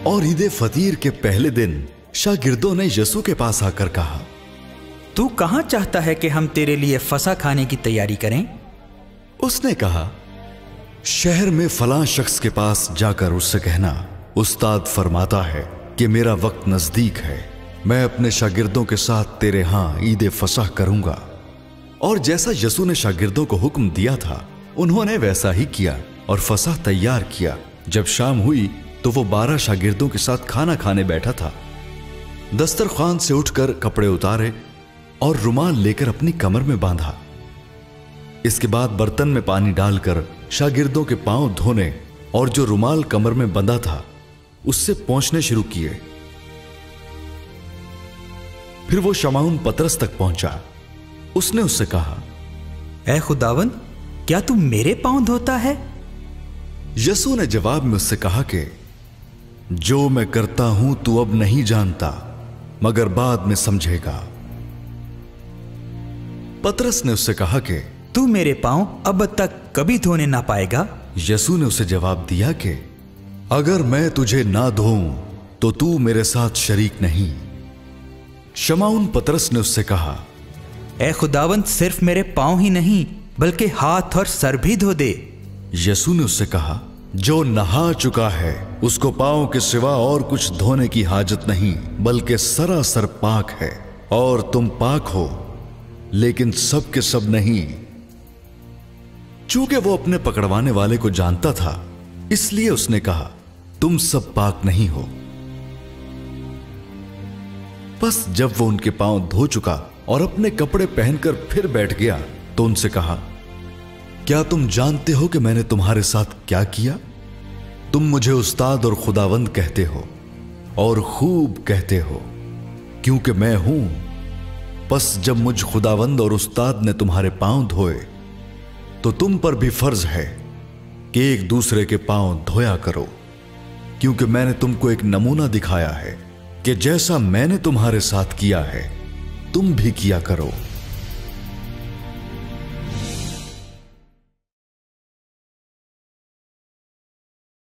और ईद फतीर के पहले दिन शागिर्दों ने यसू के पास आकर कहा, तू कहां चाहता है कि हम तेरे लिए फसा खाने की तैयारी करें? उसने कहा, शहर में फलां शख्स के पास जाकर उससे कहना, उस्ताद फरमाता है कि मेरा वक्त नजदीक है, मैं अपने शागिर्दों के साथ तेरे हां ईद फसह करूंगा। और जैसा यसू ने शागिर्दों को हुक्म दिया था, उन्होंने वैसा ही किया और फसह तैयार किया। जब शाम हुई तो वो 12 शागिर्दों के साथ खाना खाने बैठा था। दस्तरखान से उठकर कपड़े उतारे और रुमाल लेकर अपनी कमर में बांधा। इसके बाद बर्तन में पानी डालकर शागिर्दों के पांव धोने और जो रुमाल कमर में बंधा था उससे पोंछने शुरू किए। फिर वो शमाउन पतरस तक पहुंचा। उसने उससे कहा, ऐ खुदावंद, क्या तू मेरे पांव धोता है? यसू ने जवाब में उससे कहा कि जो मैं करता हूं तू अब नहीं जानता, मगर बाद में समझेगा। पतरस ने उससे कहा कि तू मेरे पांव अब तक कभी धोने ना पाएगा। यसू ने उसे जवाब दिया कि अगर मैं तुझे ना धोऊं तो तू मेरे साथ शरीक नहीं। शमाउन पतरस ने उससे कहा, ऐ खुदावंद, सिर्फ मेरे पांव ही नहीं बल्कि हाथ और सर भी धो दे। यसू ने उससे कहा, जो नहा चुका है उसको पांव के सिवा और कुछ धोने की हाजत नहीं, बल्कि सरासर पाक है। और तुम पाक हो, लेकिन सब के सब नहीं। चूंकि वो अपने पकड़वाने वाले को जानता था, इसलिए उसने कहा, तुम सब पाक नहीं हो। बस जब वो उनके पांव धो चुका और अपने कपड़े पहनकर फिर बैठ गया तो उनसे कहा, क्या तुम जानते हो कि मैंने तुम्हारे साथ क्या किया? तुम मुझे उस्ताद और खुदावंद कहते हो और खूब कहते हो, क्योंकि मैं हूं। बस जब मुझ खुदावंद और उस्ताद ने तुम्हारे पांव धोए तो तुम पर भी फर्ज है कि एक दूसरे के पांव धोया करो, क्योंकि मैंने तुमको एक नमूना दिखाया है कि जैसा मैंने तुम्हारे साथ किया है तुम भी किया करो।